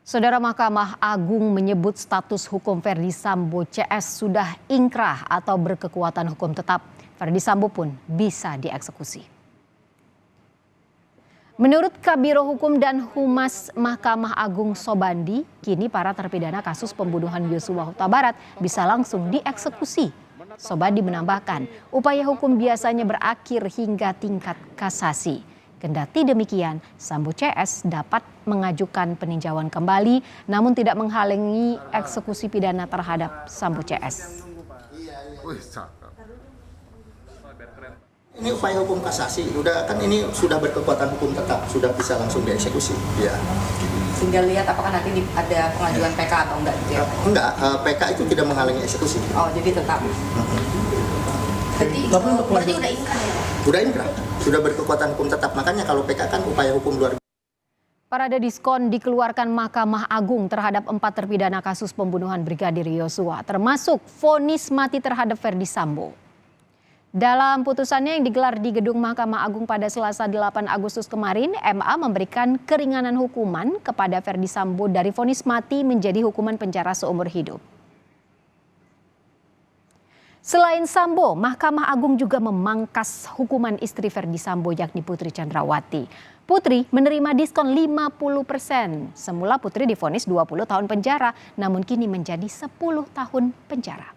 Saudara Mahkamah Agung menyebut status hukum Ferdy Sambo CS sudah ingkrah atau berkekuatan hukum tetap. Ferdy Sambo pun bisa dieksekusi. Menurut Kabiro Hukum dan Humas Mahkamah Agung Sobandi, kini para terpidana kasus pembunuhan Yosua Huta Barat bisa langsung dieksekusi. Sobandi menambahkan, upaya hukum biasanya berakhir hingga tingkat kasasi. Kendati demikian, Sambo CS dapat mengajukan peninjauan kembali, namun tidak menghalangi eksekusi pidana terhadap Sambo CS. Ini upaya hukum kasasi, ini sudah berkekuatan hukum tetap, sudah bisa langsung dieksekusi. Ya. Tinggal lihat apakah nanti ada pengajuan PK atau enggak gitu ya? Enggak, PK itu tidak menghalangi eksekusi. Oh, jadi tetap. Berarti udah ingkrah ya? Udah ingkrah, sudah berkekuatan hukum tetap. Makanya kalau PK kan upaya hukum luar biasa. Parade diskon dikeluarkan Mahkamah Agung terhadap 4 terpidana kasus pembunuhan Brigadir Yosua, termasuk vonis mati terhadap Ferdy Sambo. Dalam putusannya yang digelar di Gedung Mahkamah Agung pada Selasa 8 Agustus kemarin, MA memberikan keringanan hukuman kepada Ferdy Sambo dari vonis mati menjadi hukuman penjara seumur hidup. Selain Sambo, Mahkamah Agung juga memangkas hukuman istri Ferdy Sambo yakni Putri Chandrawati. Putri menerima diskon 50%. Semula Putri divonis 20 tahun penjara, namun kini menjadi 10 tahun penjara.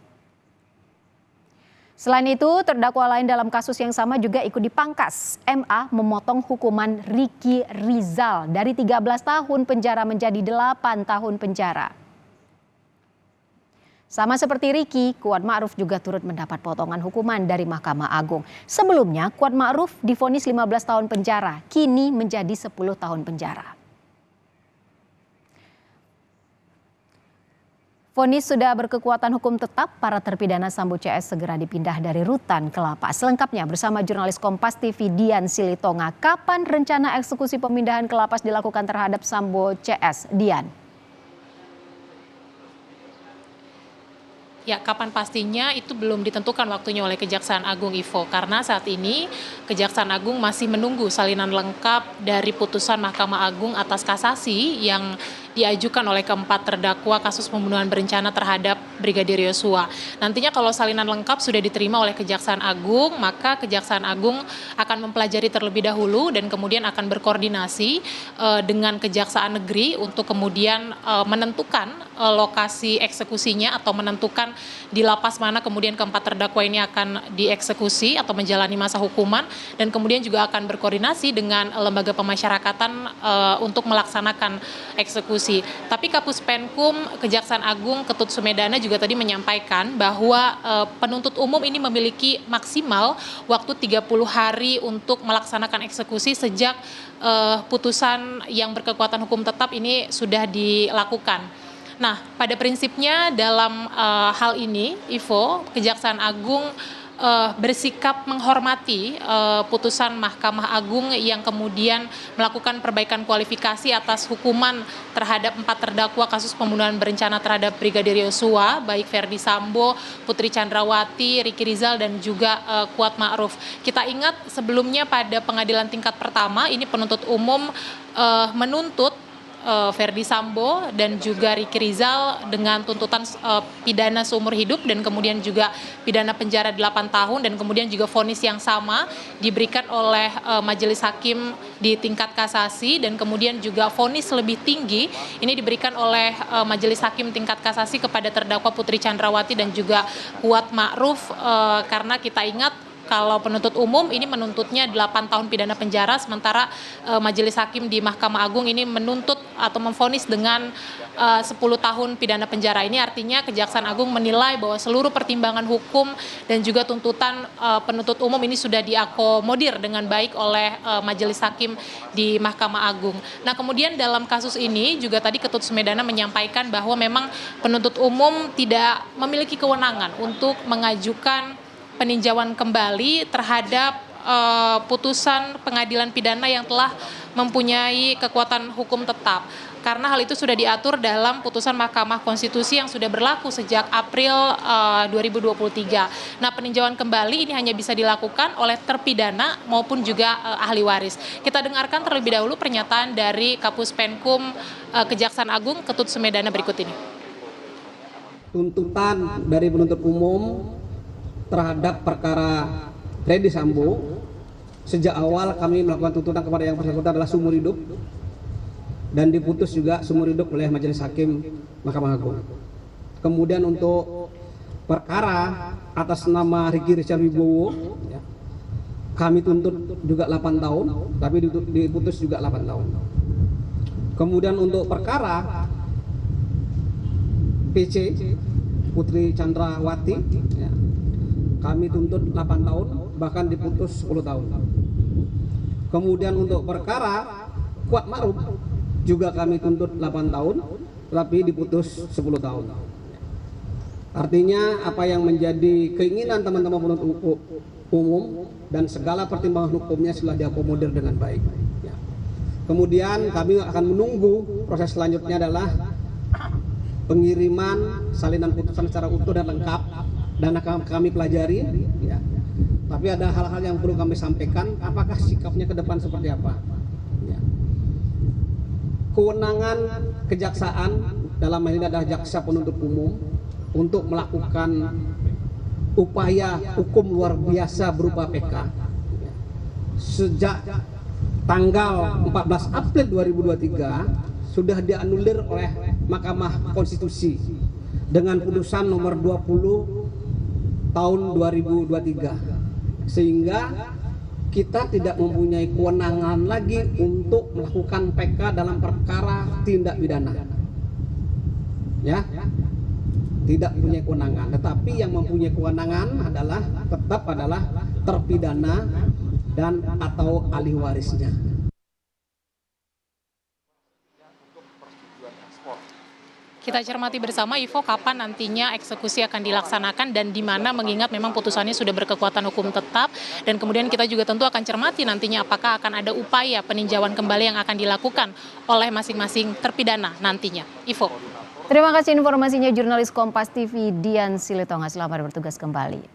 Selain itu, terdakwa lain dalam kasus yang sama juga ikut dipangkas. MA memotong hukuman Ricky Rizal dari 13 tahun penjara menjadi 8 tahun penjara. Sama seperti Ricky, Kuat Ma'ruf juga turut mendapat potongan hukuman dari Mahkamah Agung. Sebelumnya, Kuat Ma'ruf divonis 15 tahun penjara, kini menjadi 10 tahun penjara. Vonis sudah berkekuatan hukum tetap, para terpidana Sambo CS segera dipindah dari rutan ke lapas. Selengkapnya bersama jurnalis Kompas TV Dian Silitonga. Kapan rencana eksekusi pemindahan ke lapas dilakukan terhadap Sambo CS? Dian. Ya, kapan pastinya itu belum ditentukan waktunya oleh Kejaksaan Agung, Ivo. Karena saat ini Kejaksaan Agung masih menunggu salinan lengkap dari putusan Mahkamah Agung atas kasasi yang diajukan oleh keempat terdakwa kasus pembunuhan berencana terhadap Brigadir Yosua. Nantinya kalau salinan lengkap sudah diterima oleh Kejaksaan Agung, maka Kejaksaan Agung akan mempelajari terlebih dahulu dan kemudian akan berkoordinasi dengan Kejaksaan Negeri untuk kemudian menentukan lokasi eksekusinya atau menentukan di lapas mana kemudian keempat terdakwa ini akan dieksekusi atau menjalani masa hukuman, dan kemudian juga akan berkoordinasi dengan lembaga pemasyarakatan untuk melaksanakan eksekusi. Tapi Kapus Penkum Kejaksaan Agung Ketut Sumedana juga tadi menyampaikan bahwa penuntut umum ini memiliki maksimal waktu 30 hari untuk melaksanakan eksekusi sejak putusan yang berkekuatan hukum tetap ini sudah dilakukan. Nah, pada prinsipnya dalam hal ini, Ivo, Kejaksaan Agung bersikap menghormati putusan Mahkamah Agung yang kemudian melakukan perbaikan kualifikasi atas hukuman terhadap 4 terdakwa kasus pembunuhan berencana terhadap Brigadir Yosua, baik Ferdy Sambo, Putri Chandrawati, Ricky Rizal, dan juga Kuat Ma'ruf. Kita ingat sebelumnya pada pengadilan tingkat pertama, ini penuntut umum menuntut Ferdy Sambo dan juga Ricky Rizal dengan tuntutan pidana seumur hidup dan kemudian juga pidana penjara 8 tahun dan kemudian juga vonis yang sama diberikan oleh majelis hakim di tingkat kasasi, dan kemudian juga vonis lebih tinggi ini diberikan oleh majelis hakim tingkat kasasi kepada terdakwa Putri Chandrawati dan juga Kuat Ma'ruf, karena kita ingat kalau penuntut umum ini menuntutnya 8 tahun pidana penjara, sementara majelis hakim di Mahkamah Agung ini menuntut atau memvonis dengan 10 tahun pidana penjara. Ini artinya Kejaksaan Agung menilai bahwa seluruh pertimbangan hukum dan juga tuntutan penuntut umum ini sudah diakomodir dengan baik oleh majelis hakim di Mahkamah Agung. Nah, kemudian dalam kasus ini juga tadi Ketut Sumedana menyampaikan bahwa memang penuntut umum tidak memiliki kewenangan untuk mengajukan peninjauan kembali terhadap putusan pengadilan pidana yang telah mempunyai kekuatan hukum tetap. Karena hal itu sudah diatur dalam putusan Mahkamah Konstitusi yang sudah berlaku sejak April 2023. Nah, peninjauan kembali ini hanya bisa dilakukan oleh terpidana maupun juga ahli waris. Kita dengarkan terlebih dahulu pernyataan dari Kapus Penkum Kejaksaan Agung Ketut Sumedana berikut ini. Tuntutan dari penuntut umum terhadap perkara Ferdy Sambo, sejak awal kami melakukan tuntutan kepada yang bersangkutan adalah seumur hidup dan diputus juga seumur hidup oleh Majelis Hakim Mahkamah Agung. Kemudian untuk perkara atas nama Ricky Richard Wibowo, ya, kami tuntut juga 8 tahun, tapi diputus juga 8 tahun. Kemudian untuk perkara PC Putri Chandrawati, ya, kami tuntut 8 tahun, bahkan diputus 10 tahun. Kemudian untuk perkara Kuat Ma'ruf juga kami tuntut 8 tahun, tapi diputus 10 tahun. Artinya apa yang menjadi keinginan teman-teman penuntut umum dan segala pertimbangan hukumnya sudah diakomodir dengan baik. Ya. Kemudian kami akan menunggu proses selanjutnya adalah pengiriman salinan putusan secara utuh dan lengkap dan akan kami pelajari. Ya. Tapi ada hal-hal yang perlu kami sampaikan, apakah sikapnya ke depan seperti apa. Ya. Kewenangan kejaksaan dalam hal ini adalah jaksa penuntut umum untuk melakukan upaya hukum luar biasa berupa PK. Sejak tanggal 14 April 2023 sudah dianulir oleh Mahkamah Konstitusi dengan putusan nomor 20 tahun 2023, sehingga kita tidak mempunyai kewenangan lagi untuk melakukan PK dalam perkara tindak pidana. Ya, tidak punya kewenangan. Tetapi yang mempunyai kewenangan tetap adalah terpidana dan atau ahli warisnya. Kita cermati bersama, Ivo, kapan nantinya eksekusi akan dilaksanakan dan di mana, mengingat memang putusannya sudah berkekuatan hukum tetap, dan kemudian kita juga tentu akan cermati nantinya apakah akan ada upaya peninjauan kembali yang akan dilakukan oleh masing-masing terpidana nantinya. Ivo. Terima kasih informasinya jurnalis Kompas TV Dian Silitonga. Selamat bertugas kembali.